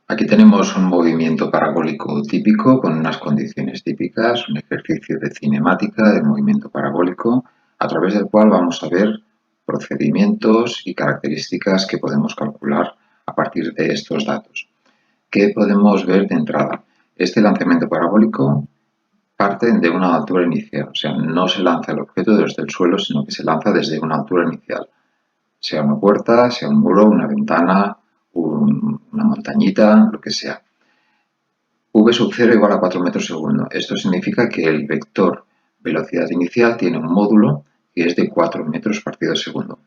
Aquí tenemos un movimiento parabólico típico con unas condiciones típicas, un ejercicio de cinemática del movimiento parabólico, a través del cual vamos a ver procedimientos y características que podemos calcular a partir de estos datos. ¿Qué podemos ver de entrada? Este lanzamiento parabólico parte de una altura inicial, o sea, no se lanza el objeto desde el suelo, sino que se lanza desde una altura inicial, sea una puerta, sea un muro, una ventana, una montañita, lo que sea. V sub 0 igual a 4 metros segundo. Esto significa que el vector velocidad inicial tiene un módulo que es de 4 metros partido segundo.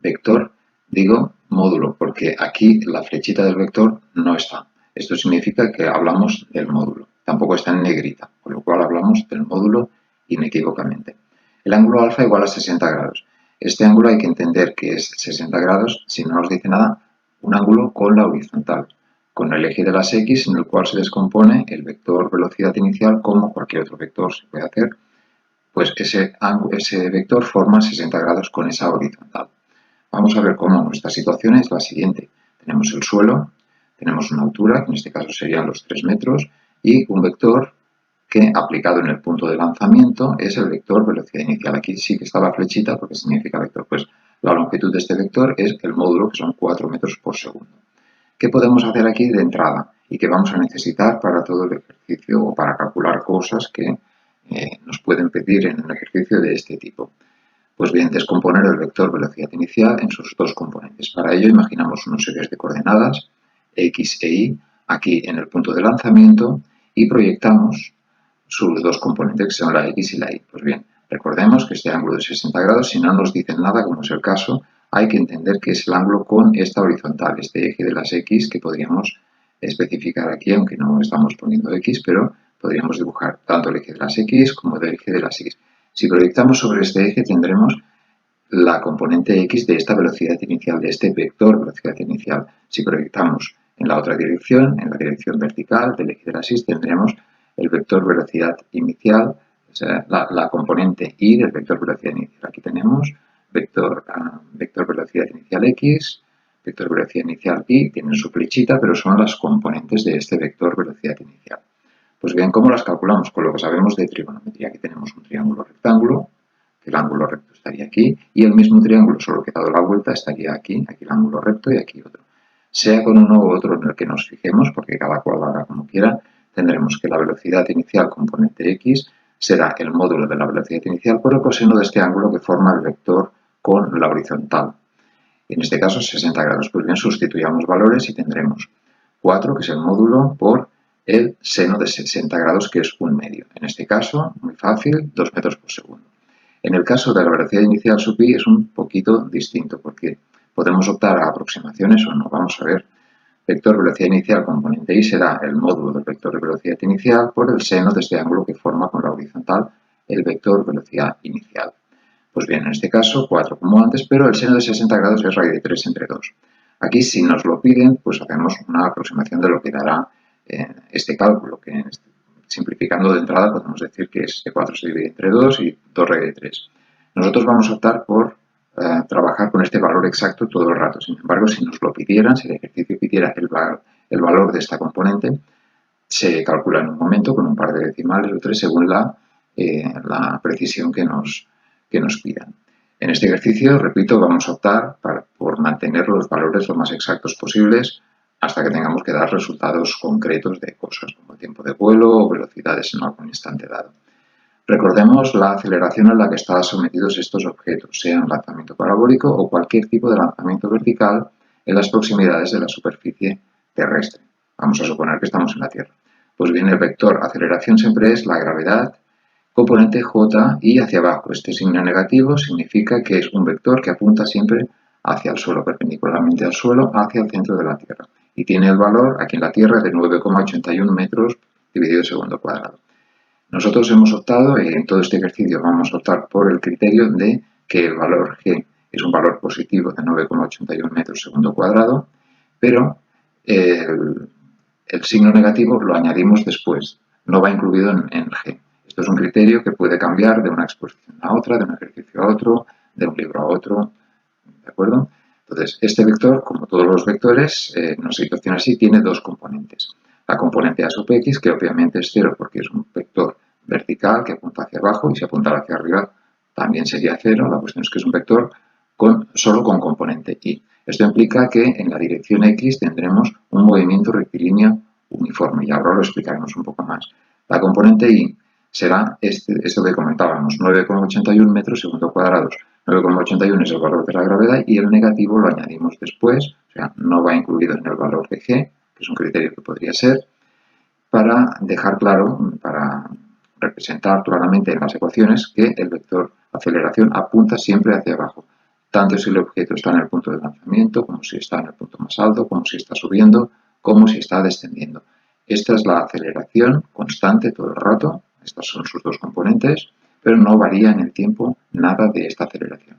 Vector, digo módulo, porque aquí la flechita del vector no está. Esto significa que hablamos del módulo. Tampoco está en negrita, con lo cual hablamos del módulo inequívocamente. El ángulo alfa igual a 60 grados. Este ángulo hay que entender que es 60 grados, si no nos dice nada, un ángulo con la horizontal, con el eje de las X en el cual se descompone el vector velocidad inicial como cualquier otro vector se puede hacer, pues ese vector forma 60 grados con esa horizontal. Vamos a ver cómo nuestra situación es la siguiente. Tenemos el suelo, tenemos una altura, que en este caso serían los 3 metros, y un vector que aplicado en el punto de lanzamiento es el vector velocidad inicial. Aquí sí que está la flechita porque significa vector. Pues la longitud de este vector es el módulo, que son 4 metros por segundo. ¿Qué podemos hacer aquí de entrada y qué vamos a necesitar para todo el ejercicio o para calcular cosas que nos pueden pedir en un ejercicio de este tipo? Pues bien, descomponer el vector velocidad inicial en sus dos componentes. Para ello imaginamos unos series de coordenadas x e y aquí en el punto de lanzamiento y proyectamos sus dos componentes que son la x y la y. Pues bien, recordemos que este ángulo de 60 grados, si no nos dicen nada, como es el caso, hay que entender que es el ángulo con esta horizontal, este eje de las X que podríamos especificar aquí, aunque no estamos poniendo X, pero podríamos dibujar tanto el eje de las X como el eje de las Y. Si proyectamos sobre este eje tendremos la componente X de esta velocidad inicial, de este vector velocidad inicial. Si proyectamos en la otra dirección, en la dirección vertical del eje de las Y, tendremos el vector velocidad inicial, o sea, la componente Y del vector velocidad inicial. Aquí tenemos vector velocidad inicial X, vector velocidad inicial Y, tienen su flechita, pero son las componentes de este vector velocidad inicial. Pues bien, ¿cómo las calculamos? Con lo que sabemos de trigonometría. Aquí tenemos un triángulo rectángulo, que el ángulo recto estaría aquí, y el mismo triángulo, solo que dado la vuelta, estaría aquí el ángulo recto y aquí otro. Sea con uno u otro en el que nos fijemos, porque cada cual lo haga como quiera, tendremos que la velocidad inicial componente X será el módulo de la velocidad inicial por el coseno de este ángulo que forma el vector con la horizontal. En este caso 60 grados. Pues bien, sustituyamos valores y tendremos 4, que es el módulo, por el seno de 60 grados, que es un medio. En este caso, muy fácil, 2 metros por segundo. En el caso de la velocidad inicial sub i es un poquito distinto, porque podemos optar a aproximaciones o no. Vamos a ver. Vector velocidad inicial componente y será el módulo del vector de velocidad inicial por el seno de este ángulo que forma con la horizontal el vector velocidad inicial. Pues bien, en este caso 4 como antes, pero el seno de 60 grados es raíz de 3 entre 2. Aquí si nos lo piden, pues hacemos una aproximación de lo que dará este cálculo, que simplificando de entrada podemos decir que este 4 se divide entre 2 y 2 raíz de 3. Nosotros vamos a optar por trabajar con este valor exacto todo el rato. Sin embargo, si nos lo pidieran, si el ejercicio pidiera el valor de esta componente, se calcula en un momento con un par de decimales o 3 según la precisión que nos pidan. En este ejercicio, repito, vamos a optar por mantener los valores lo más exactos posibles hasta que tengamos que dar resultados concretos de cosas como tiempo de vuelo o velocidades en algún instante dado. Recordemos la aceleración a la que están sometidos estos objetos, sea un lanzamiento parabólico o cualquier tipo de lanzamiento vertical en las proximidades de la superficie terrestre. Vamos a suponer que estamos en la Tierra. Pues bien, el vector aceleración siempre es la gravedad, componente J y hacia abajo. Este signo negativo significa que es un vector que apunta siempre hacia el suelo, perpendicularmente al suelo, hacia el centro de la Tierra. Y tiene el valor aquí en la Tierra de 9,81 metros dividido segundo cuadrado. Nosotros hemos optado, en todo este ejercicio vamos a optar por el criterio de que el valor G es un valor positivo de 9,81 metros segundo cuadrado, pero el signo negativo lo añadimos después, no va incluido en G. Esto es un criterio que puede cambiar de una exposición a otra, de un ejercicio a otro, de un libro a otro, ¿de acuerdo? Entonces, este vector, como todos los vectores, en una situación así, tiene dos componentes. La componente A sub x, que obviamente es 0 porque es un vector vertical que apunta hacia abajo, y si apuntara hacia arriba también sería 0. La cuestión es que es un vector solo con componente y. Esto implica que en la dirección x tendremos un movimiento rectilíneo uniforme, y ahora lo explicaremos un poco más. La componente y será esto que comentábamos, 9,81 metros segundo cuadrados. 9,81 es el valor de la gravedad y el negativo lo añadimos después, o sea, no va incluido en el valor de g, que es un criterio que podría ser, para dejar claro, para representar claramente en las ecuaciones que el vector aceleración apunta siempre hacia abajo, tanto si el objeto está en el punto de lanzamiento, como si está en el punto más alto, como si está subiendo, como si está descendiendo. Esta es la aceleración constante todo el rato, estas son sus dos componentes, pero no varía en el tiempo nada de esta aceleración.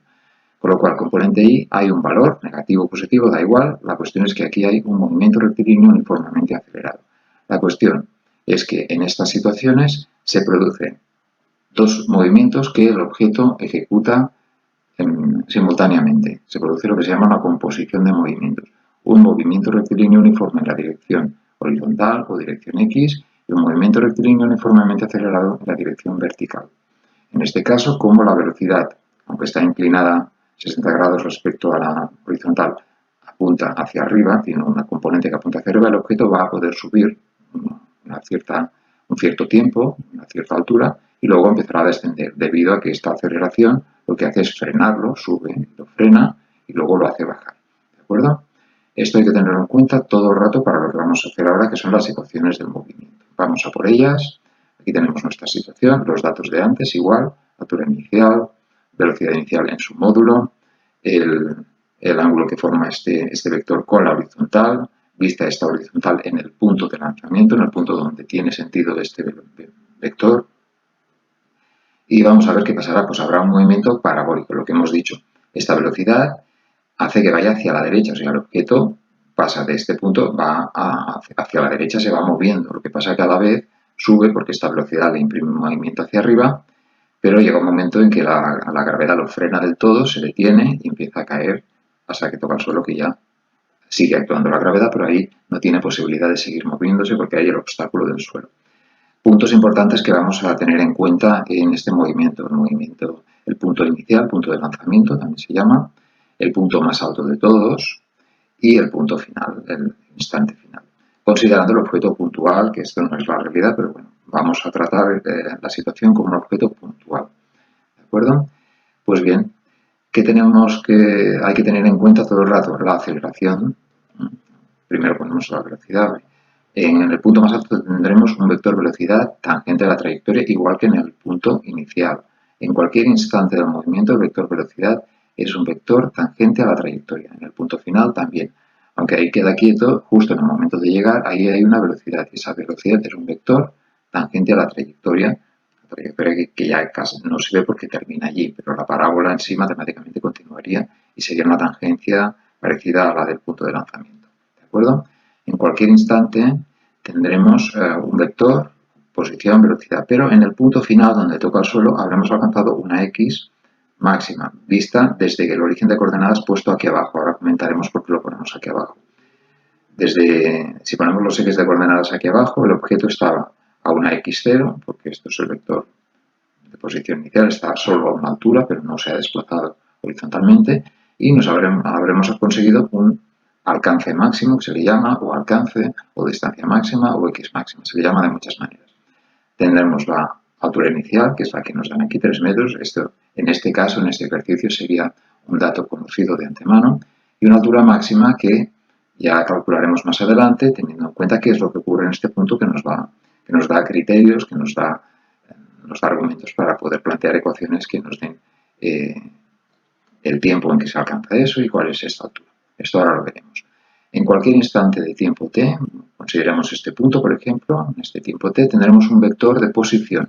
Con lo cual, componente y hay un valor, negativo o positivo, da igual, la cuestión es que aquí hay un movimiento rectilíneo uniformemente acelerado. La cuestión es que en estas situaciones se producen dos movimientos que el objeto ejecuta simultáneamente. Se produce lo que se llama una composición de movimientos. Un movimiento rectilíneo uniforme en la dirección horizontal o dirección X y un movimiento rectilíneo uniformemente acelerado en la dirección vertical. En este caso, como la velocidad, aunque está inclinada 60 grados respecto a la horizontal, apunta hacia arriba, tiene una componente que apunta hacia arriba, el objeto va a poder subir un cierto tiempo, una cierta altura, y luego empezará a descender, debido a que esta aceleración lo que hace es frenarlo, sube, lo frena y luego lo hace bajar. ¿De acuerdo? Esto hay que tenerlo en cuenta todo el rato para lo que vamos a hacer ahora, que son las ecuaciones del movimiento. Vamos a por ellas. Aquí tenemos nuestra situación, los datos de antes igual, altura inicial, velocidad inicial en su módulo, el ángulo que forma este vector con la horizontal, vista esta horizontal en el punto de lanzamiento, en el punto donde tiene sentido este vector. Y vamos a ver qué pasará, pues habrá un movimiento parabólico, lo que hemos dicho. Esta velocidad hace que vaya hacia la derecha, o sea, el objeto pasa de este punto, va hacia la derecha, se va moviendo. Lo que pasa es que a la vez sube porque esta velocidad le imprime un movimiento hacia arriba, pero llega un momento en que la gravedad lo frena del todo, se detiene y empieza a caer hasta que toca el suelo, que ya sigue actuando la gravedad, pero ahí no tiene posibilidad de seguir moviéndose porque hay el obstáculo del suelo. Puntos importantes que vamos a tener en cuenta en este movimiento. El punto inicial, punto de lanzamiento también se llama, el punto más alto de todos y el punto final, el instante final. Considerando el objeto puntual, que esto no es la realidad, pero bueno, vamos a tratar la situación como un objeto puntual. ¿De acuerdo? Pues bien, ¿qué hay que tener en cuenta todo el rato? La aceleración. Primero ponemos la velocidad. En el punto más alto tendremos un vector velocidad tangente a la trayectoria, igual que en el punto inicial. En cualquier instante del movimiento, el vector velocidad es un vector tangente a la trayectoria. En el punto final también. Aunque ahí queda quieto, justo en el momento de llegar, ahí hay una velocidad. Y esa velocidad es un vector tangente a la trayectoria que ya casi no se ve porque termina allí, pero la parábola en sí matemáticamente continuaría y sería una tangencia parecida a la del punto de lanzamiento. ¿De acuerdo? En cualquier instante tendremos un vector, posición, velocidad, pero en el punto final donde toca el suelo habremos alcanzado una x máxima, vista desde el origen de coordenadas puesto aquí abajo. Ahora comentaremos por qué lo ponemos aquí abajo. Si ponemos los ejes de coordenadas aquí abajo, el objeto estaba a una x0, porque esto es el vector de posición inicial, está solo a una altura, pero no se ha desplazado horizontalmente, y nos habremos conseguido un alcance máximo, que se le llama, o alcance, o distancia máxima, o x máxima, se le llama de muchas maneras. Tendremos la altura inicial, que es la que nos dan aquí, 3 metros, esto en este caso, en este ejercicio, sería un dato conocido de antemano, y una altura máxima que ya calcularemos más adelante, teniendo en cuenta qué es lo que ocurre en este punto que nos da criterios, que nos da argumentos para poder plantear ecuaciones que nos den el tiempo en que se alcanza eso y cuál es esta altura. Esto ahora lo veremos. En cualquier instante de tiempo t, consideramos este punto, por ejemplo, en este tiempo t tendremos un vector de posición.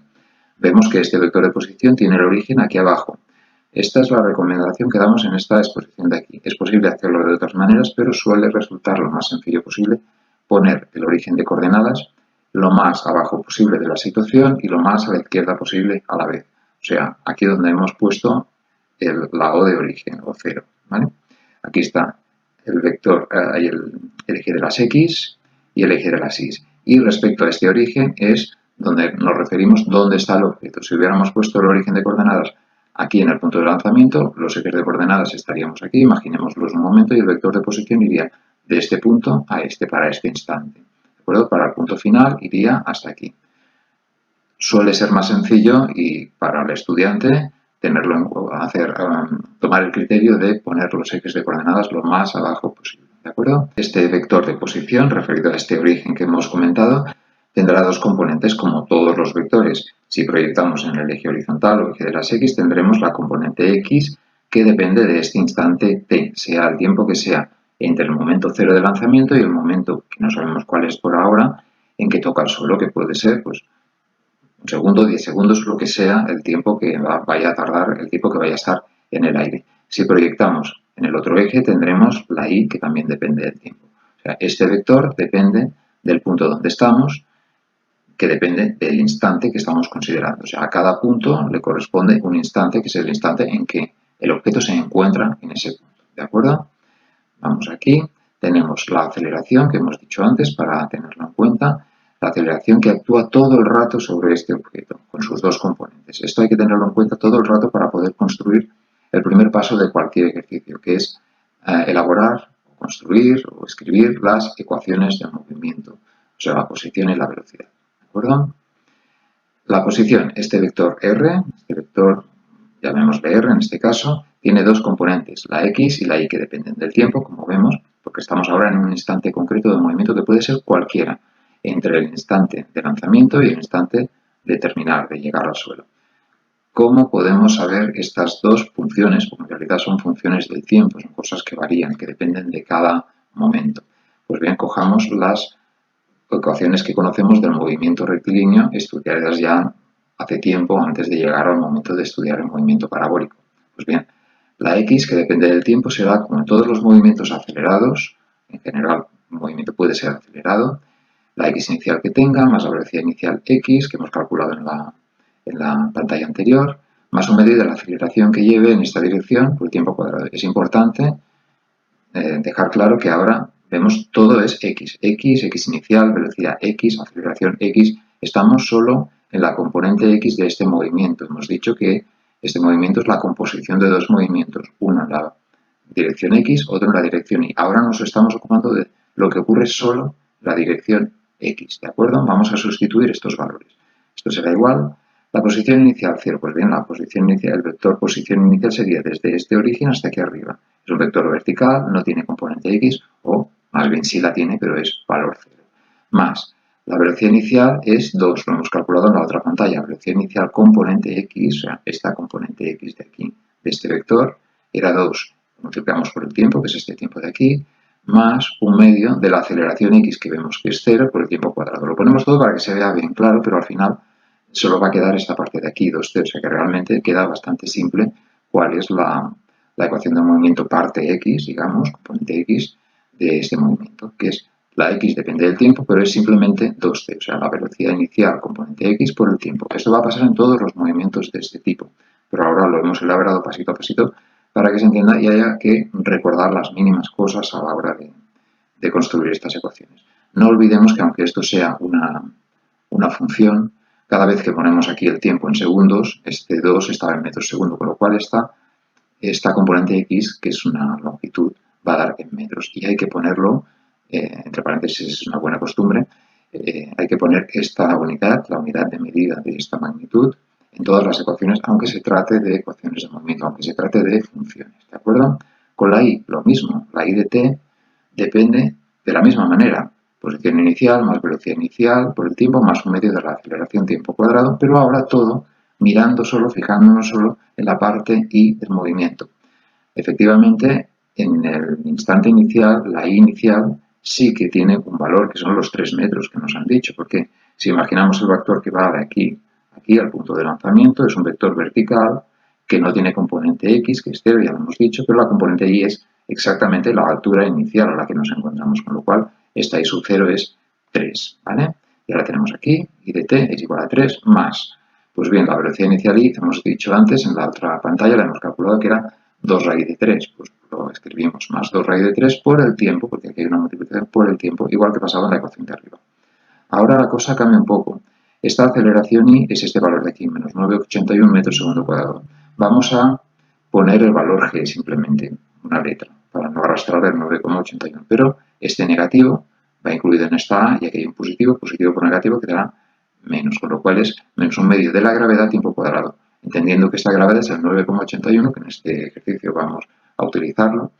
Vemos que este vector de posición tiene el origen aquí abajo. Esta es la recomendación que damos en esta exposición de aquí. Es posible hacerlo de otras maneras, pero suele resultar lo más sencillo posible poner el origen de coordenadas lo más abajo posible de la situación y lo más a la izquierda posible a la vez. O sea, aquí donde hemos puesto la O de origen, o 0, ¿vale? Aquí está el vector, el eje de las X y el eje de las Y. Y respecto a este origen es donde nos referimos dónde está el objeto. Si hubiéramos puesto el origen de coordenadas aquí en el punto de lanzamiento, los ejes de coordenadas estaríamos aquí, imaginémoslos un momento, y el vector de posición iría de este punto a este para este instante. ¿De acuerdo? Para el punto final iría hasta aquí. Suele ser más sencillo y para el estudiante tomar el criterio de poner los ejes de coordenadas lo más abajo posible. ¿De acuerdo? Este vector de posición, referido a este origen que hemos comentado, tendrá dos componentes como todos los vectores. Si proyectamos en el eje horizontal o eje de las X, tendremos la componente X que depende de este instante t, sea el tiempo que sea entre el momento 0 de lanzamiento y el momento, que no sabemos cuál es por ahora, en que toca el suelo, que puede ser pues un segundo, 10 segundos, lo que sea el tiempo que vaya a tardar, el tiempo que vaya a estar en el aire. Si proyectamos en el otro eje, tendremos la y, que también depende del tiempo. O sea, este vector depende del punto donde estamos, que depende del instante que estamos considerando. O sea, a cada punto le corresponde un instante, que es el instante en que el objeto se encuentra en ese punto. ¿De acuerdo? Vamos aquí, tenemos la aceleración que hemos dicho antes para tenerlo en cuenta, la aceleración que actúa todo el rato sobre este objeto, con sus dos componentes. Esto hay que tenerlo en cuenta todo el rato para poder construir el primer paso de cualquier ejercicio, que es elaborar, construir o escribir las ecuaciones del movimiento, o sea, la posición y la velocidad. ¿De acuerdo? La posición, este vector R, este vector, llamémosle R en este caso, tiene dos componentes, la X y la Y, que dependen del tiempo, como vemos, porque estamos ahora en un instante concreto de movimiento que puede ser cualquiera, entre el instante de lanzamiento y el instante de terminar, de llegar al suelo. ¿Cómo podemos saber estas dos funciones? Porque en realidad son funciones del tiempo, son cosas que varían, que dependen de cada momento. Pues bien, cojamos las ecuaciones que conocemos del movimiento rectilíneo, estudiadas ya hace tiempo antes de llegar al momento de estudiar el movimiento parabólico. Pues bien, la X, que depende del tiempo, será como en todos los movimientos acelerados, en general un movimiento puede ser acelerado, la X inicial que tenga, más la velocidad inicial X, que hemos calculado en la pantalla anterior, más un medio de la aceleración que lleve en esta dirección por el tiempo cuadrado. Es importante dejar claro que ahora vemos todo es X. X inicial, velocidad X, aceleración X. Estamos solo en la componente X de este movimiento. Hemos dicho que este movimiento es la composición de dos movimientos. Uno en la dirección X, otro en la dirección Y. Ahora nos estamos ocupando de lo que ocurre solo en la dirección X. ¿De acuerdo? Vamos a sustituir estos valores. Esto será igual. La posición inicial 0. Pues bien, la posición inicial, el vector posición inicial sería desde este origen hasta aquí arriba. Es un vector vertical, no tiene componente X, o más bien sí la tiene, pero es valor 0. Más, la velocidad inicial es 2, lo hemos calculado en la otra pantalla. Velocidad inicial componente X, o sea, esta componente X de aquí, de este vector, era 2. Multiplicamos por el tiempo, que es este tiempo de aquí, más un medio de la aceleración X, que vemos que es 0, por el tiempo cuadrado. Lo ponemos todo para que se vea bien claro, pero al final solo va a quedar esta parte de aquí, 2t, o sea que realmente queda bastante simple cuál es la ecuación de movimiento parte X, digamos, componente X de este movimiento, que es la X depende del tiempo, pero es simplemente 2t, o sea, la velocidad inicial componente X por el tiempo. Esto va a pasar en todos los movimientos de este tipo, pero ahora lo hemos elaborado pasito a pasito para que se entienda y haya que recordar las mínimas cosas a la hora de construir estas ecuaciones. No olvidemos que aunque esto sea una función, cada vez que ponemos aquí el tiempo en segundos, este 2 está en metros segundo, con lo cual esta componente X, que es una longitud, va a dar en metros. Y hay que ponerlo, entre paréntesis, es una buena costumbre, hay que poner esta unidad, la unidad de medida de esta magnitud, en todas las ecuaciones, aunque se trate de ecuaciones de movimiento, aunque se trate de funciones. ¿De acuerdo? Con la Y, lo mismo. La Y de t depende de la misma manera. Posición inicial más velocidad inicial por el tiempo más un medio de la aceleración tiempo cuadrado, pero ahora todo mirando solo, fijándonos solo en la parte Y del movimiento. Efectivamente, en el instante inicial, la Y inicial sí que tiene un valor que son los 3 metros que nos han dicho, porque si imaginamos el vector que va de aquí al punto de lanzamiento, es un vector vertical que no tiene componente X, que es 0, ya lo hemos dicho, pero la componente Y es exactamente la altura inicial a la que nos encontramos, con lo cual esta Y sub 0 es 3, ¿vale? ya la tenemos aquí, y de t es igual a 3 más. Pues bien, la velocidad inicial y, hemos dicho antes, en la otra pantalla la hemos calculado que era 2 raíz de 3. Pues lo escribimos más 2 raíz de 3 por el tiempo, porque aquí hay una multiplicación por el tiempo, igual que pasaba en la ecuación de arriba. Ahora la cosa cambia un poco. Esta aceleración I es este valor de aquí, menos 9,81 metros segundo cuadrado. Vamos a poner el valor G simplemente, una letra, para no arrastrar el 9,81. Pero este negativo va incluido en esta A, y aquí hay un positivo, positivo por negativo quedará menos, con lo cual es menos un medio de la gravedad tiempo cuadrado. Entendiendo que esta gravedad es el 9,81, que en este ejercicio vamos a utilizarlo,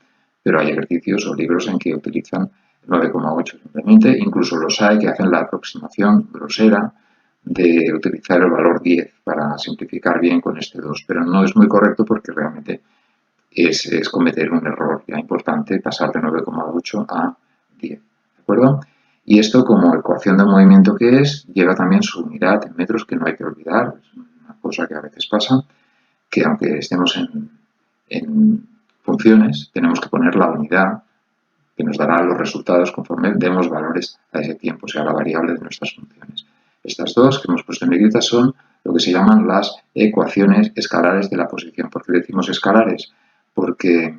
pero hay ejercicios o libros en que utilizan 9,8 simplemente, incluso los hay que hacen la aproximación grosera de utilizar el valor 10 para simplificar bien con este 2, pero no es muy correcto porque realmente es cometer un error ya importante pasar de 9,8 a 10, ¿de acuerdo? Y esto, como ecuación de movimiento que es, lleva también su unidad en metros, que no hay que olvidar, es una cosa que a veces pasa, que aunque estemos en funciones, tenemos que poner la unidad que nos dará los resultados conforme demos valores a ese tiempo, o sea, la variable de nuestras funciones. Estas dos que hemos puesto en negrita son lo que se llaman las ecuaciones escalares de la posición. ¿Por qué decimos escalares? Porque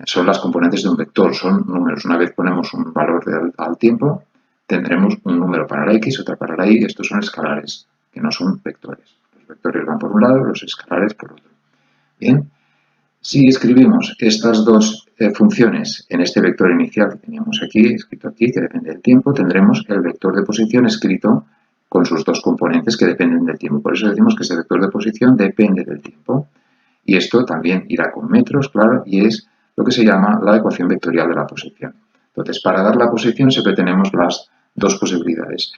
son las componentes de un vector, son números. Una vez ponemos un valor al tiempo, tendremos un número para la x, otra para la y. Estos son escalares, que no son vectores. Los vectores van por un lado, los escalares por otro. Bien, si escribimos estas dos funciones en este vector inicial que teníamos aquí, escrito aquí, que depende del tiempo, tendremos el vector de posición escrito con sus dos componentes que dependen del tiempo. Por eso decimos que ese vector de posición depende del tiempo. Y esto también irá con metros, claro, y es lo que se llama la ecuación vectorial de la posición. Entonces, para dar la posición siempre tenemos las dos posibilidades.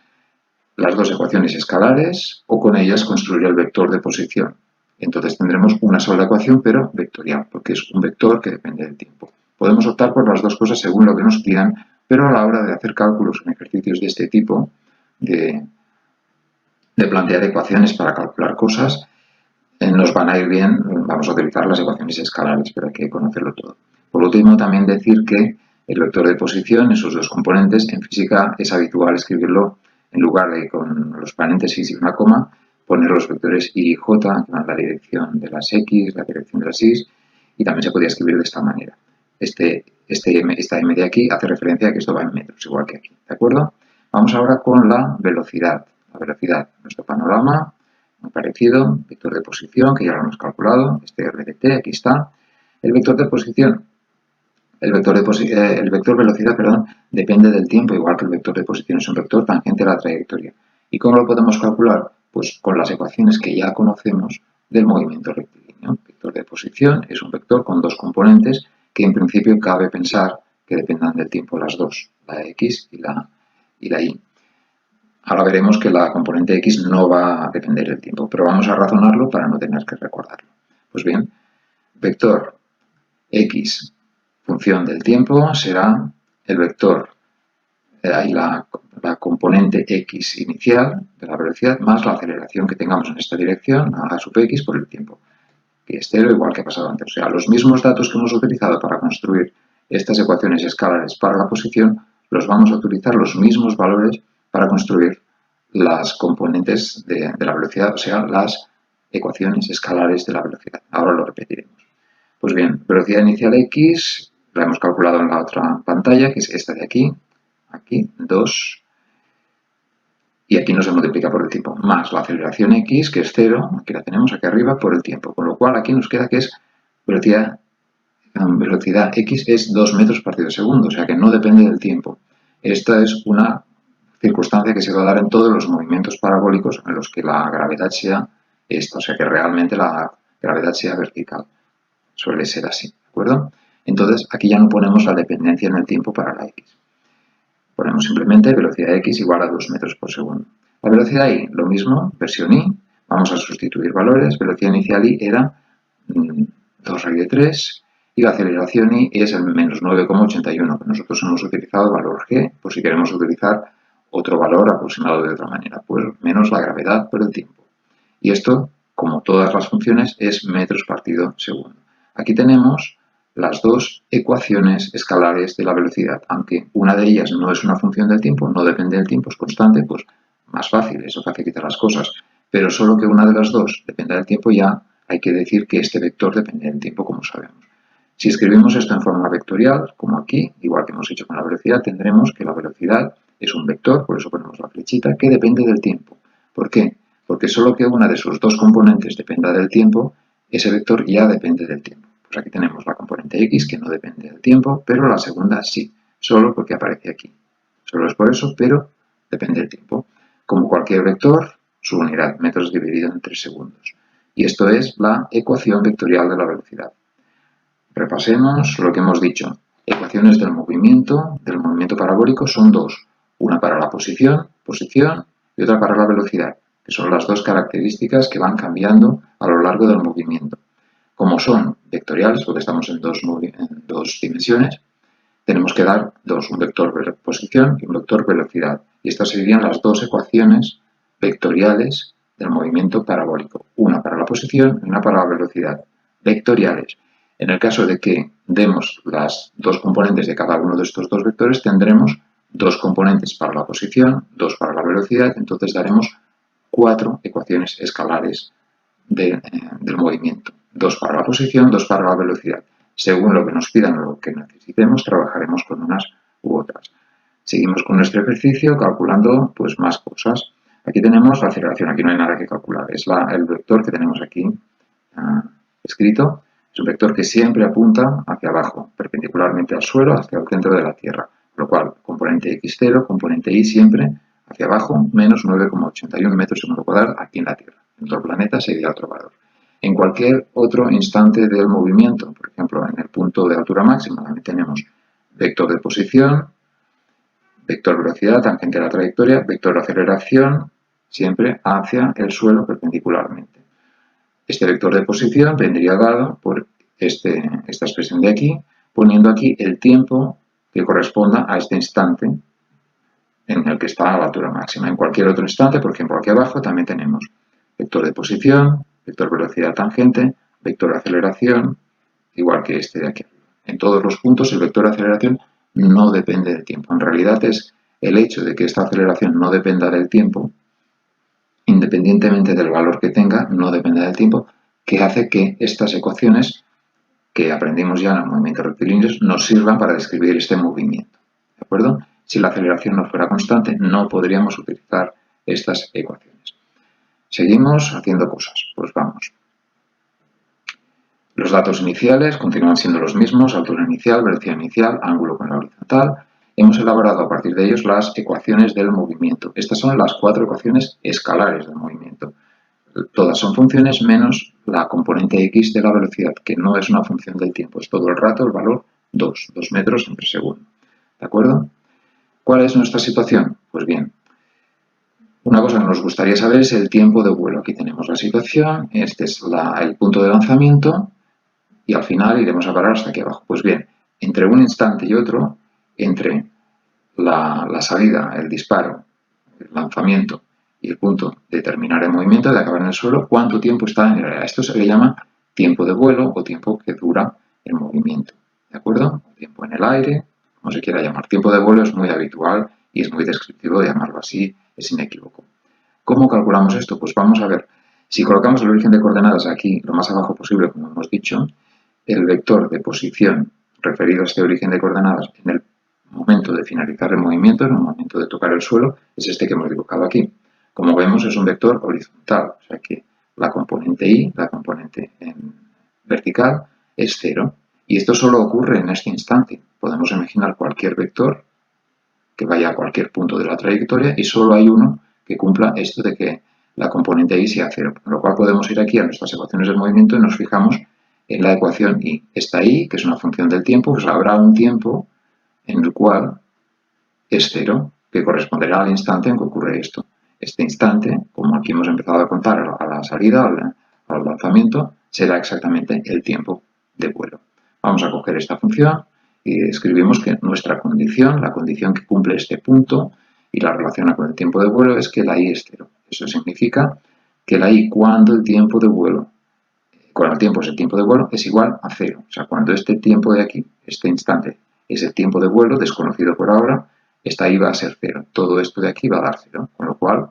Las dos ecuaciones escalares o con ellas construir el vector de posición. Entonces tendremos una sola ecuación, pero vectorial, porque es un vector que depende del tiempo. Podemos optar por las dos cosas según lo que nos pidan, pero a la hora de hacer cálculos en ejercicios de este tipo, de plantear ecuaciones para calcular cosas, nos van a ir bien, vamos a utilizar las ecuaciones escalares, pero hay que conocerlo todo. Por último, también decir que el vector de posición, esos dos componentes, en física es habitual escribirlo en lugar de con los paréntesis y una coma, poner los vectores y j, que van en la dirección de las x, la dirección de las y, y también se podría escribir de esta manera. Esta m de aquí hace referencia a que esto va en metros, igual que aquí, ¿de acuerdo? Vamos ahora con la velocidad. La velocidad, nuestro panorama, muy parecido, vector de posición, que ya lo hemos calculado, este r de t, aquí está. El vector de posición, el vector velocidad, perdón, depende del tiempo, igual que el vector de posición es un vector tangente a la trayectoria. ¿Y cómo lo podemos calcular? Pues con las ecuaciones que ya conocemos del movimiento rectilíneo. El vector de posición es un vector con dos componentes que en principio cabe pensar que dependan del tiempo las dos, la x y la y. Ahora veremos que la componente x no va a depender del tiempo, pero vamos a razonarlo para no tener que recordarlo. Pues bien, vector x función del tiempo será el vector, la componente x inicial de la velocidad más la aceleración que tengamos en esta dirección, a sub x por el tiempo, que es 0 igual que ha pasado antes. O sea, los mismos datos que hemos utilizado para construir estas ecuaciones escalares para la posición, los vamos a utilizar los mismos valores para construir las componentes de la velocidad, o sea, las ecuaciones escalares de la velocidad. Ahora lo repetiremos. Pues bien, velocidad inicial x, la hemos calculado en la otra pantalla, que es esta de aquí, 2, y aquí no se multiplica por el tiempo, más la aceleración x, que es 0, aquí la tenemos aquí arriba, por el tiempo, con lo cual aquí nos queda que es velocidad x es 2 metros partido segundo, o sea que no depende del tiempo. Esta es una circunstancia que se va a dar en todos los movimientos parabólicos en los que la gravedad sea esta, o sea que realmente la gravedad sea vertical. Suele ser así, ¿de acuerdo? Entonces aquí ya no ponemos la dependencia en el tiempo para la x. Ponemos simplemente velocidad x igual a 2 metros por segundo. La velocidad y, lo mismo, versión y, vamos a sustituir valores. Velocidad inicial y era 2 raíz de 3 y la aceleración y es el menos 9,81, que nosotros hemos utilizado valor g, por si queremos utilizar otro valor aproximado de otra manera, pues menos la gravedad por el tiempo. Y esto, como todas las funciones, es metros partido segundo. Aquí tenemos las dos ecuaciones escalares de la velocidad. Aunque una de ellas no es una función del tiempo, no depende del tiempo, es constante, pues más fácil, eso facilita las cosas. Pero solo que una de las dos dependa del tiempo, ya hay que decir que este vector depende del tiempo, como sabemos. Si escribimos esto en forma vectorial, como aquí, igual que hemos hecho con la velocidad, tendremos que la velocidad es un vector, por eso ponemos la flechita, que depende del tiempo. ¿Por qué? Porque solo que una de sus dos componentes dependa del tiempo, ese vector ya depende del tiempo. Pues aquí tenemos la componente x, que no depende del tiempo, pero la segunda sí, solo porque aparece aquí. Solo es por eso, pero depende del tiempo. Como cualquier vector, su unidad, metros dividido en 3 segundos. Y esto es la ecuación vectorial de la velocidad. Repasemos lo que hemos dicho. Ecuaciones del movimiento parabólico son dos. Una para la posición y otra para la velocidad, que son las dos características que van cambiando a lo largo del movimiento. Como son vectoriales, porque estamos en dos dimensiones, tenemos que dar dos, un vector posición y un vector velocidad. Y estas serían las dos ecuaciones vectoriales del movimiento parabólico. Una para la posición y una para la velocidad. Vectoriales. En el caso de que demos las dos componentes de cada uno de estos dos vectores, tendremos dos componentes para la posición, dos para la velocidad, entonces daremos 4 ecuaciones escalares del movimiento. Dos para la posición, dos para la velocidad. Según lo que nos pidan o lo que necesitemos, trabajaremos con unas u otras. Seguimos con nuestro ejercicio calculando pues más cosas. Aquí tenemos la aceleración, aquí no hay nada que calcular, es el vector que tenemos aquí escrito. Es un vector que siempre apunta hacia abajo, perpendicularmente al suelo, hacia el centro de la Tierra. Por lo cual, componente x0, componente y siempre hacia abajo, menos 9,81 metros segundo cuadrado aquí en la Tierra. En otro planeta sería otro valor. En cualquier otro instante del movimiento, por ejemplo, en el punto de altura máxima, también tenemos vector de posición, vector velocidad, tangente a la trayectoria, vector de aceleración, siempre hacia el suelo perpendicularmente. Este vector de posición vendría dado por esta expresión de aquí, poniendo aquí el tiempo que corresponda a este instante en el que está a la altura máxima. En cualquier otro instante, por ejemplo, aquí abajo también tenemos vector de posición, vector velocidad tangente, vector de aceleración, igual que este de aquí. En todos los puntos el vector de aceleración no depende del tiempo. En realidad es el hecho de que esta aceleración no dependa del tiempo, independientemente del valor que tenga, no depende del tiempo, que hace que estas ecuaciones que aprendimos ya en los movimientos rectilíneos nos sirvan para describir este movimiento. ¿De acuerdo? Si la aceleración no fuera constante, no podríamos utilizar estas ecuaciones. Seguimos haciendo cosas. Pues vamos. Los datos iniciales continúan siendo los mismos, altura inicial, velocidad inicial, ángulo con la horizontal. Hemos elaborado a partir de ellos las ecuaciones del movimiento. Estas son las 4 ecuaciones escalares del movimiento. Todas son funciones menos la componente x de la velocidad, que no es una función del tiempo. Es todo el rato el valor 2 metros por segundo. ¿De acuerdo? ¿Cuál es nuestra situación? Pues bien, una cosa que nos gustaría saber es el tiempo de vuelo. Aquí tenemos la situación, este es el punto de lanzamiento y al final iremos a parar hasta aquí abajo. Pues bien, entre un instante y otro, entre la salida, el disparo, el lanzamiento y el punto de terminar el movimiento, de acabar en el suelo, ¿cuánto tiempo está en el aire? Esto se le llama tiempo de vuelo o tiempo que dura el movimiento. ¿De acuerdo? Tiempo en el aire, como se quiera llamar. Tiempo de vuelo es muy habitual y es muy descriptivo de llamarlo así, es inequívoco. ¿Cómo calculamos esto? Pues vamos a ver. Si colocamos el origen de coordenadas aquí lo más abajo posible, como hemos dicho, el vector de posición referido a este origen de coordenadas en el momento de finalizar el movimiento, en el momento de tocar el suelo, es este que hemos dibujado aquí. Como vemos, es un vector horizontal, o sea que la componente y, la componente vertical, es 0. Y esto solo ocurre en este instante. Podemos imaginar cualquier vector que vaya a cualquier punto de la trayectoria y solo hay uno que cumpla esto de que la componente y sea 0. Con lo cual podemos ir aquí a nuestras ecuaciones del movimiento y nos fijamos en la ecuación y. Esta y, que es una función del tiempo, pues habrá un tiempo en el cual es 0, que corresponderá al instante en que ocurre esto. Este instante, como aquí hemos empezado a contar a la salida, al lanzamiento, será exactamente el tiempo de vuelo. Vamos a coger esta función y escribimos que nuestra condición, la condición que cumple este punto y la relaciona con el tiempo de vuelo, es que la y es 0. Eso significa que la y, cuando el tiempo de vuelo con el tiempo es el tiempo de vuelo, es igual a 0. O sea, cuando este tiempo de aquí, este instante, es el tiempo de vuelo, desconocido por ahora, esta ahí va a ser 0. Todo esto de aquí va a dar 0, con lo cual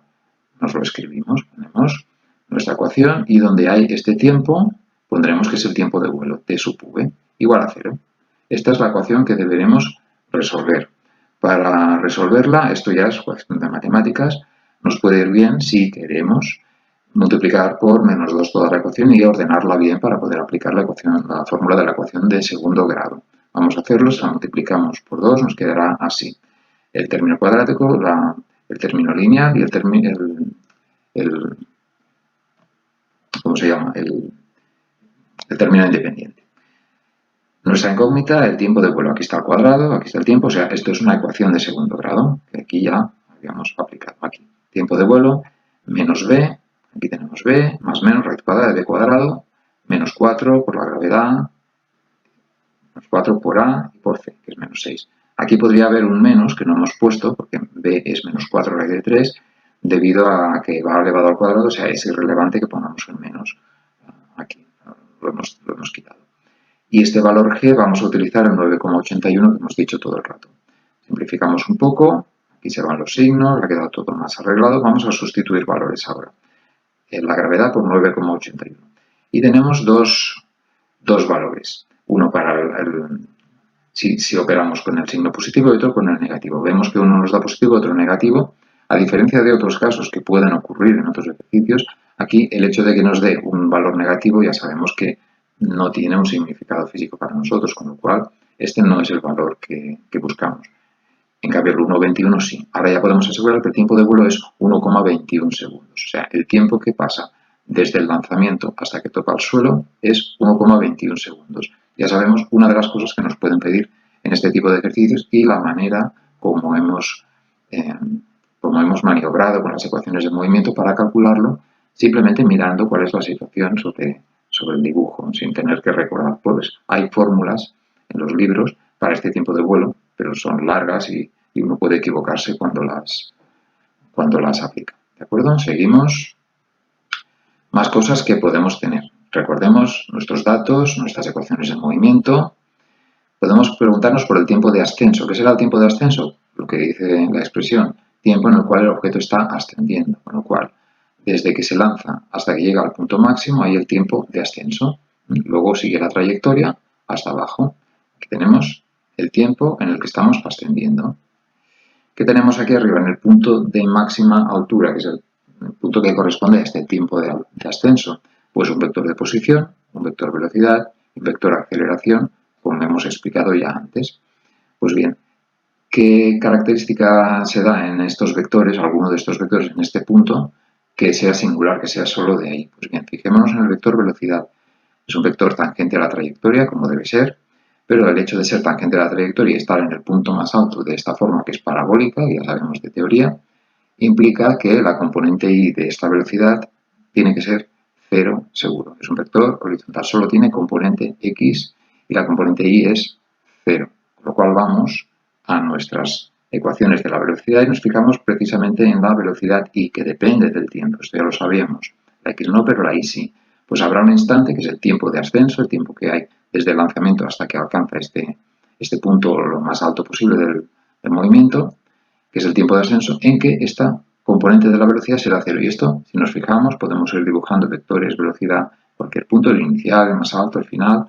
nos lo escribimos, ponemos nuestra ecuación y donde hay este tiempo pondremos que es el tiempo de vuelo, t sub v, igual a 0. Esta es la ecuación que deberemos resolver. Para resolverla, esto ya es cuestión de matemáticas, nos puede ir bien si queremos multiplicar por menos 2 toda la ecuación y ordenarla bien para poder aplicar la fórmula de la ecuación de segundo grado. Vamos a hacerlo, si la multiplicamos por 2 nos quedará así. El término cuadrático, el término lineal y ¿cómo se llama? El término independiente. Nuestra incógnita, el tiempo de vuelo. Aquí está el cuadrado, aquí está el tiempo. O sea, esto es una ecuación de segundo grado, que aquí ya habíamos aplicado. Aquí, tiempo de vuelo, menos b, aquí tenemos b, más menos, raíz cuadrada de b cuadrado, menos 4 por la gravedad, menos 4 por a y por c, que es menos 6. Aquí podría haber un menos que no hemos puesto, porque b es menos 4 raíz de 3, debido a que va elevado al cuadrado, o sea, es irrelevante que pongamos el menos aquí. Lo hemos quitado. Y este valor g vamos a utilizar el 9,81 que hemos dicho todo el rato. Simplificamos un poco, aquí se van los signos, ha quedado todo más arreglado. Vamos a sustituir valores ahora. La gravedad por 9,81. Y tenemos dos valores. Uno para si operamos con el signo positivo y otro con el negativo. Vemos que uno nos da positivo y otro negativo. A diferencia de otros casos que pueden ocurrir en otros ejercicios, aquí el hecho de que nos dé un valor negativo ya sabemos que no tiene un significado físico para nosotros, con lo cual este no es el valor que buscamos. En cambio, el 1,21 sí. Ahora ya podemos asegurar que el tiempo de vuelo es 1,21 segundos. O sea, el tiempo que pasa desde el lanzamiento hasta que toca el suelo es 1,21 segundos. Ya sabemos una de las cosas que nos pueden pedir en este tipo de ejercicios y la manera como hemos maniobrado con las ecuaciones de movimiento para calcularlo, simplemente mirando cuál es la situación sobre el dibujo, sin tener que recordar. Pues hay fórmulas en los libros para este tiempo de vuelo, pero son largas y uno puede equivocarse cuando las aplica. ¿De acuerdo? Seguimos. Más cosas que podemos tener. Recordemos nuestros datos, nuestras ecuaciones de movimiento. Podemos preguntarnos por el tiempo de ascenso. ¿Qué será el tiempo de ascenso? Lo que dice la expresión, tiempo en el cual el objeto está ascendiendo, con lo cual, desde que se lanza hasta que llega al punto máximo, hay el tiempo de ascenso. Luego sigue la trayectoria hasta abajo. Aquí tenemos el tiempo en el que estamos ascendiendo. ¿Qué tenemos aquí arriba? En el punto de máxima altura, que es el punto que corresponde a este tiempo de ascenso. Pues un vector de posición, un vector velocidad y un vector aceleración, como hemos explicado ya antes. Pues bien, ¿qué característica se da en estos vectores, alguno de estos vectores en este punto, que sea singular, que sea solo de ahí? Pues bien, fijémonos en el vector velocidad. Es un vector tangente a la trayectoria, como debe ser, pero el hecho de ser tangente a la trayectoria y estar en el punto más alto de esta forma, que es parabólica, ya sabemos de teoría, implica que la componente y de esta velocidad tiene que ser 0 seguro. Es un vector horizontal, solo tiene componente x y la componente y es 0. Con lo cual vamos a nuestras ecuaciones de la velocidad y nos fijamos precisamente en la velocidad y, que depende del tiempo. Esto ya lo sabíamos. La x no, pero la y sí. Pues habrá un instante, que es el tiempo de ascenso, el tiempo que hay desde el lanzamiento hasta que alcanza este punto lo más alto posible del movimiento, que es el tiempo de ascenso, en que esta componente de la velocidad será 0. Y esto, si nos fijamos, podemos ir dibujando vectores, velocidad, cualquier punto, el inicial, el más alto, el final,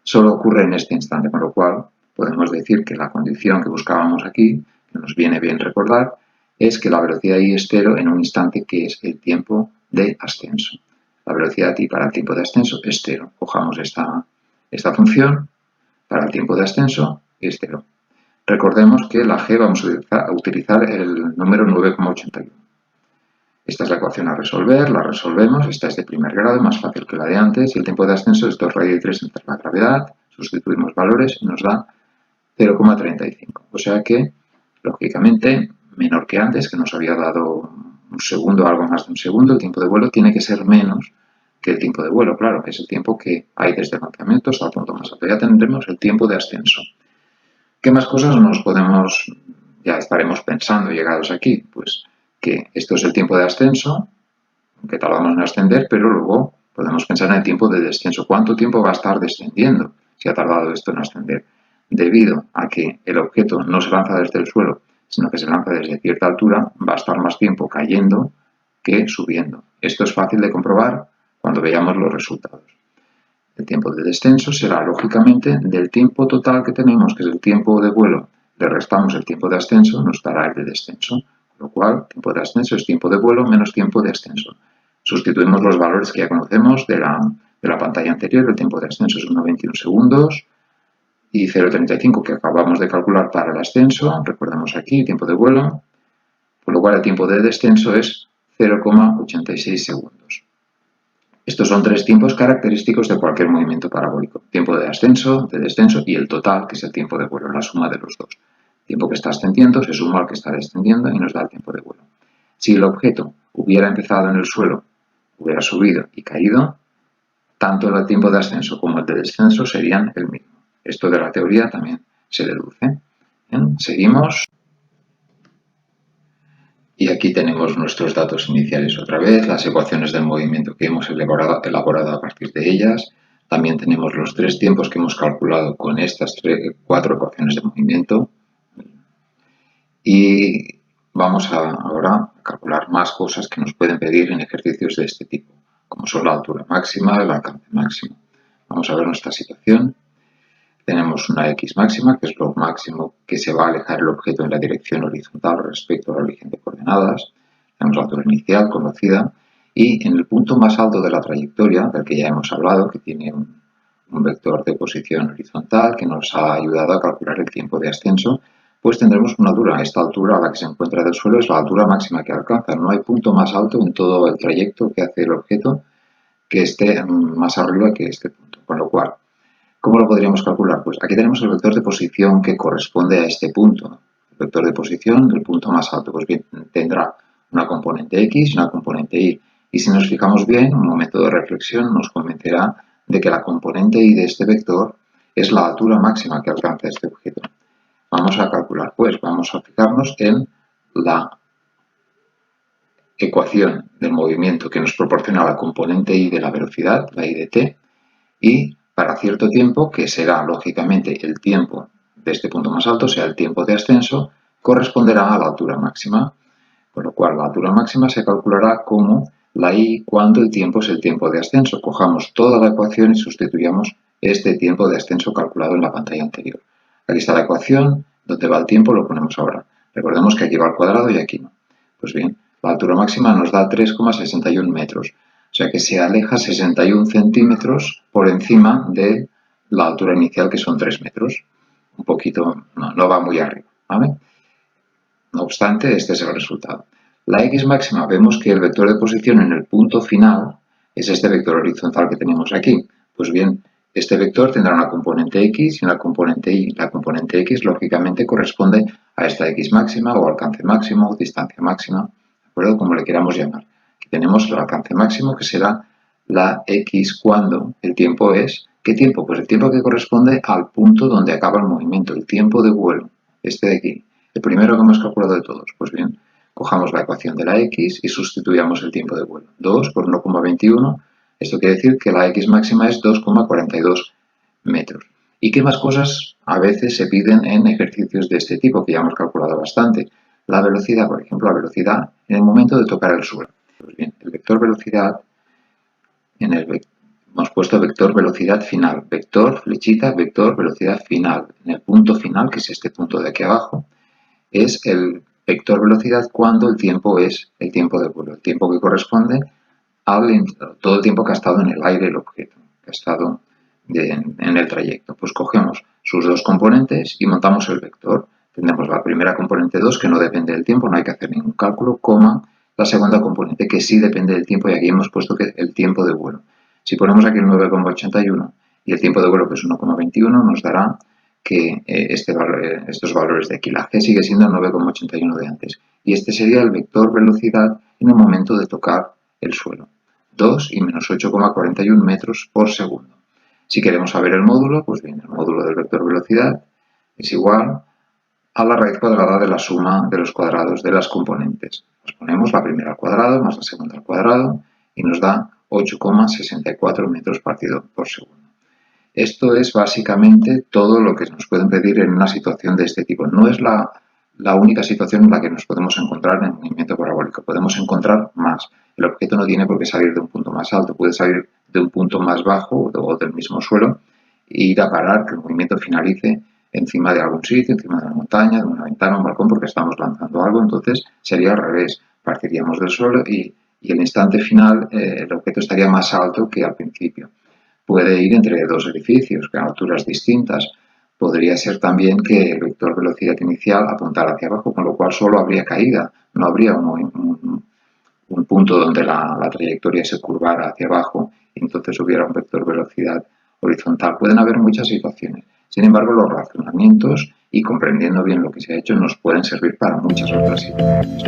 solo ocurre en este instante, con lo cual podemos decir que la condición que buscábamos aquí, que nos viene bien recordar, es que la velocidad y es 0 en un instante que es el tiempo de ascenso. La velocidad y para el tiempo de ascenso es 0. Cojamos esta función, para el tiempo de ascenso es 0. Recordemos que la g vamos a utilizar el número 9,81. Esta es la ecuación a resolver, la resolvemos, esta es de primer grado, más fácil que la de antes, y el tiempo de ascenso es 2 raíz de 3 entre la gravedad, sustituimos valores y nos da 0,35. O sea que, lógicamente, menor que antes, que nos había dado un segundo, algo más de un segundo, el tiempo de vuelo tiene que ser menos que el tiempo de vuelo, claro, que es el tiempo que hay desde el lanzamiento hasta el punto más alto. Ya tendremos el tiempo de ascenso. ¿Qué más cosas ya estaremos pensando llegados aquí? Pues que esto es el tiempo de ascenso, que tardamos en ascender, pero luego Podemos pensar en el tiempo de descenso. ¿Cuánto tiempo va a estar descendiendo si ha tardado esto en ascender? Debido a que el objeto no se lanza desde el suelo, sino que se lanza desde cierta altura, va a estar más tiempo cayendo que subiendo. Esto es fácil de comprobar cuando veamos los resultados. El tiempo de descenso será, lógicamente, del tiempo total que tenemos, que es el tiempo de vuelo, le restamos el tiempo de ascenso, nos dará el de descenso. Con lo cual, tiempo de ascenso es tiempo de vuelo menos tiempo de ascenso. Sustituimos los valores que ya conocemos de la pantalla anterior. El tiempo de ascenso es 1,21 segundos y 0,35 que acabamos de calcular para el ascenso. Recordemos aquí, tiempo de vuelo. Por lo cual, el tiempo de descenso es 0,86 segundos. Estos son tres tiempos característicos de cualquier movimiento parabólico. Tiempo de ascenso, de descenso y el total, que es el tiempo de vuelo, la suma de los dos. El tiempo que está ascendiendo se suma al que está descendiendo y nos da el tiempo de vuelo. Si el objeto hubiera empezado en el suelo, hubiera subido y caído, tanto el tiempo de ascenso como el de descenso serían el mismo. Esto de la teoría también se deduce. Bien, seguimos. Y aquí tenemos nuestros datos iniciales otra vez, las ecuaciones del movimiento que hemos elaborado a partir de ellas. También tenemos los tres tiempos que hemos calculado con estas cuatro ecuaciones de movimiento. Y vamos ahora a calcular más cosas que nos pueden pedir en ejercicios de este tipo, como son la altura máxima, el alcance máximo. Vamos a ver nuestra situación. Tenemos una X máxima, que es lo máximo que se va a alejar el objeto en la dirección horizontal respecto a la origen de coordenadas. Tenemos la altura inicial conocida y en el punto más alto de la trayectoria, del que ya hemos hablado, que tiene un vector de posición horizontal que nos ha ayudado a calcular el tiempo de ascenso, pues tendremos una altura. Esta altura a la que se encuentra del suelo es la altura máxima que alcanza. No hay punto más alto en todo el trayecto que hace el objeto que esté más arriba que este punto. Con lo cual, ¿cómo lo podríamos calcular? Pues aquí tenemos el vector de posición que corresponde a este punto. El vector de posición del punto más alto. Pues bien, tendrá una componente X y una componente Y. Y si nos fijamos bien, un momento de reflexión nos convencerá de que la componente Y de este vector es la altura máxima que alcanza este objeto. Vamos a calcular, pues vamos a fijarnos en la ecuación del movimiento que nos proporciona la componente Y de la velocidad, la Y de t, y para cierto tiempo, que será lógicamente el tiempo de este punto más alto, sea el tiempo de ascenso, corresponderá a la altura máxima. Con lo cual, la altura máxima se calculará como la Y cuando el tiempo es el tiempo de ascenso. Cojamos toda la ecuación y sustituyamos este tiempo de ascenso calculado en la pantalla anterior. Aquí está la ecuación, donde va el tiempo lo ponemos ahora. Recordemos que aquí va al cuadrado y aquí no. Pues bien, la altura máxima nos da 3,61 metros. O sea que se aleja 61 centímetros por encima de la altura inicial, que son 3 metros. Un poquito, no va muy arriba, ¿vale? No obstante, este es el resultado. La X máxima, vemos que el vector de posición en el punto final es este vector horizontal que tenemos aquí. Pues bien, este vector tendrá una componente X y una componente Y. La componente X, lógicamente, corresponde a esta X máxima o alcance máximo o distancia máxima, ¿de acuerdo? Como le queramos llamar. Aquí tenemos el alcance máximo, que será la X cuando el tiempo es... ¿Qué tiempo? Pues el tiempo que corresponde al punto donde acaba el movimiento, el tiempo de vuelo, este de aquí. El primero que hemos calculado de todos. Pues bien, cojamos la ecuación de la X y sustituyamos el tiempo de vuelo. 2 por 1,21. Esto quiere decir que la X máxima es 2,42 metros. ¿Y qué más cosas a veces se piden en ejercicios de este tipo, que ya hemos calculado bastante? La velocidad, por ejemplo, la velocidad en el momento de tocar el suelo. Pues bien, el vector velocidad, hemos puesto vector velocidad final. Vector, flechita, vector velocidad final. En el punto final, que es este punto de aquí abajo, es el vector velocidad cuando el tiempo es el tiempo de vuelo, el tiempo que corresponde a todo el tiempo que ha estado en el aire el objeto, que ha estado en el trayecto. Pues cogemos sus dos componentes y montamos el vector. Tendremos la primera componente 2, que no depende del tiempo, no hay que hacer ningún cálculo, coma, la segunda componente que sí depende del tiempo, y aquí hemos puesto que el tiempo de vuelo. Si ponemos aquí el 9,81 y el tiempo de vuelo, que es 1,21, nos dará que estos valores de aquí. La G sigue siendo el 9,81 de antes. Y este sería el vector velocidad en el momento de tocar el suelo. 2 y menos 8,41 metros por segundo. Si queremos saber el módulo, pues bien, el módulo del vector velocidad es igual a la raíz cuadrada de la suma de los cuadrados de las componentes. Nos ponemos la primera al cuadrado más la segunda al cuadrado y nos da 8,64 metros por segundo. Esto es básicamente todo lo que nos pueden pedir en una situación de este tipo. No es la única situación en la que nos podemos encontrar en movimiento parabólico. Podemos encontrar más. El objeto no tiene por qué salir de un punto más alto, puede salir de un punto más bajo o del mismo suelo e ir a parar, que el movimiento finalice encima de algún sitio, encima de una montaña, de una ventana, un balcón, porque estamos lanzando algo. Entonces sería al revés. Partiríamos del suelo y el instante final el objeto estaría más alto que al principio. Puede ir entre dos edificios, a alturas distintas. Podría ser también que el vector velocidad inicial apuntara hacia abajo, con lo cual solo habría caída, no habría un punto donde la trayectoria se curvara hacia abajo y entonces hubiera un vector velocidad horizontal. Pueden haber muchas situaciones. Sin embargo, los razonamientos y comprendiendo bien lo que se ha hecho nos pueden servir para muchas otras situaciones.